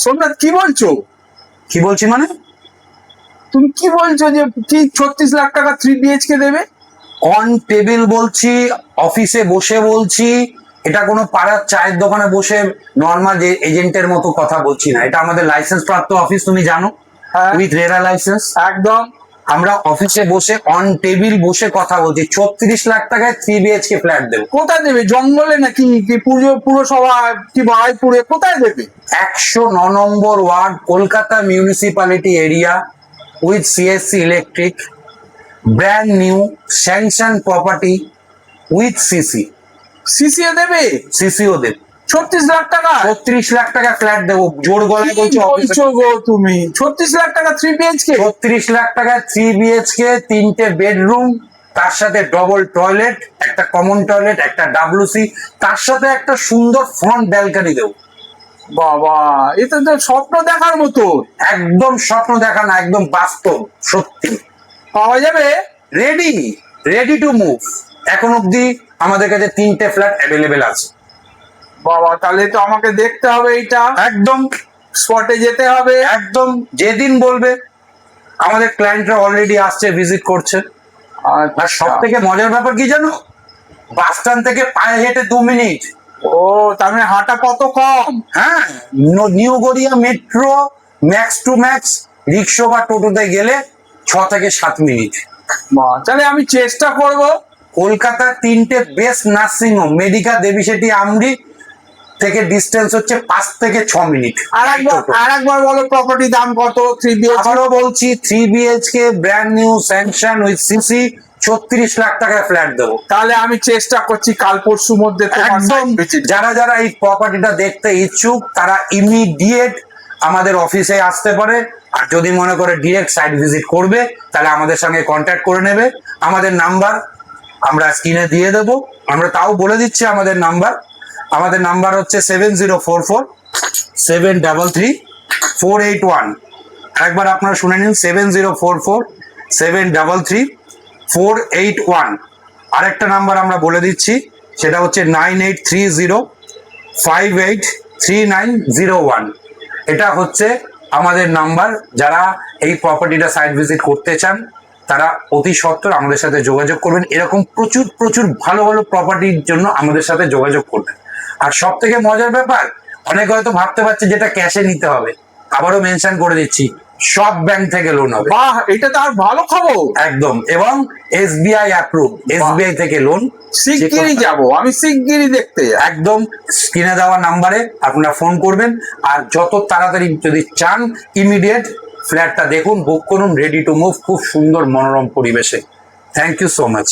সোমনাথ কি বলছো? কি বলছি মানে? তুমি কি বলছো যে কি 36 লাখ টাকা 3 BHK দেবে? অন টেবিল বলছি, অফিসে বসে বলছি, এটা কোনো পাড়ার চায়ের দোকানে বসে নর্মাল যে এজেন্টের মতো কথা বলছি না। এটা আমাদের লাইসেন্স প্রাপ্ত অফিস, তুমি জানো, হ্যাঁ উইথ রেরা লাইসেন্স। একদম। আমরা অফিসে বসে অন টেবিল বসে কথা বলছি। 36 লাখ টাকায় 3 BHK ফ্ল্যাট দেবো। কোথায় দেবে? জঙ্গলে নাকি কি পুরসভা কি বাড়াইপুরে কোথায় দেবে? 109 number ward, Kolkata municipality area, with CSC electric, brand new sanction property, with CC. সিসিএ দেবে? সিসিও দেব। 36 লাখ টাকা? 36 লাখ টাকা ফ্ল্যাট দেবো, জোর গলায় বলছি। বলছো গো তুমি 36 লাখ টাকা 3 BHK? 36 লাখ টাকা 3 BHK, 3টে বেডরুম, তার সাথে ডবল টয়লেট, একটা কমন টয়লেট, একটা WC, তার সাথে একটা সুন্দর ফ্রন্ট ব্যালকনি দেবো। বাবা, এটা তো স্বপ্ন দেখার মতো। একদম স্বপ্ন দেখা না, একদম বাস্তব, সত্যি। পাওয়া যাবে? Ready, ready to move. এখন অব্দি আমাদের কাছে 3টে ফ্ল্যাট অ্যাভেলেবেল আছে। বাবা, তাহলে তো আমাকে দেখতে হবে এইটা, একদম স্পটে যেতে হবে। একদম, যেদিন বলবে। আমাদের ক্লায়েন্টরা অলরেডি আসছে, ভিজিট করছে। আর সব থেকে মজার ব্যাপার কি জানো, বাস স্ট্যান্ড থেকে পায়ে হেঁটে 2 মিনিট। ও, তার মানে হাঁটা কত কম। হ্যাঁ, new Garia metro max to max রিক্সা বা টোটোতে গেলে 6 থেকে 7 মিনিট। তাহলে আমি চেষ্টা করব। কলকাতার 3টে বেস্ট নার্সিং হোম, মেডিকা, দেবী সেটি, আমরি থেকে ডিস্টেন্স হচ্ছে 5 থেকে 6 মিনিট। আর একবার বলো, প্রপার্টি দাম কত? 3 BHK? আবারও বলছি, 3 BHK brand new sanction with CC, 36 lakh টাকায় ফ্ল্যাট দেবো। তাহলে আমি চেষ্টা করছি কাল পরশুর মধ্যে একদম, যারা যারা এই প্রপার্টিটা দেখতে ইচ্ছুক তারা ইমিডিয়েট আমাদের অফিসে আসতে পারে। আর যদি মনে করে ডিরেক্ট সাইট ভিজিট করবে, তাহলে আমাদের সঙ্গে কন্ট্যাক্ট করে নেবে। আমাদের নাম্বার আমরা স্ক্রিনে দিয়ে দেবো। আমরা তাও বলে দিচ্ছি আমাদের নাম্বার হচ্ছে 7044-733-481। একবার আপনারা শুনে নিন, 7044-733-481। আরেকটা নাম্বার আমরা বলে দিচ্ছি, সেটা হচ্ছে 9830583901। এটা হচ্ছে আমাদের নাম্বার। যারা এই প্রপার্টিটা সাইট ভিজিট করতে চান তারা অতি সত্বর আমাদের সাথে যোগাযোগ করবেন। এরকম প্রচুর প্রচুর ভালো ভালো প্রপার্টির জন্য আমাদের সাথে যোগাযোগ করবেন। আর সব থেকে মজার ব্যাপার, অনেকে হয়তো ভাবতে পারছে যেটা ক্যাশে নিতে হবে, আবারও মেনশন করে দিচ্ছি, সব ব্যাংক থেকে লোন হবে। বাহ, এটা তো আর ভালো খবর। একদম, এবং SBI অ্যাপ্রুভ, SBI থেকে লোন। শিগগিরই যাবো, আমি শিগগিরই দেখতে যাব। একদম, স্ক্রিনে দেওয়া নাম্বারে আপনারা ফোন করবেন। আর যত তাড়াতাড়ি যদি চান ইমিডিয়েট ফ্ল্যাটটা দেখুন, বুক করুন, রেডি টু মুভ, খুব সুন্দর মনোরম পরিবেশে। Thank you so much.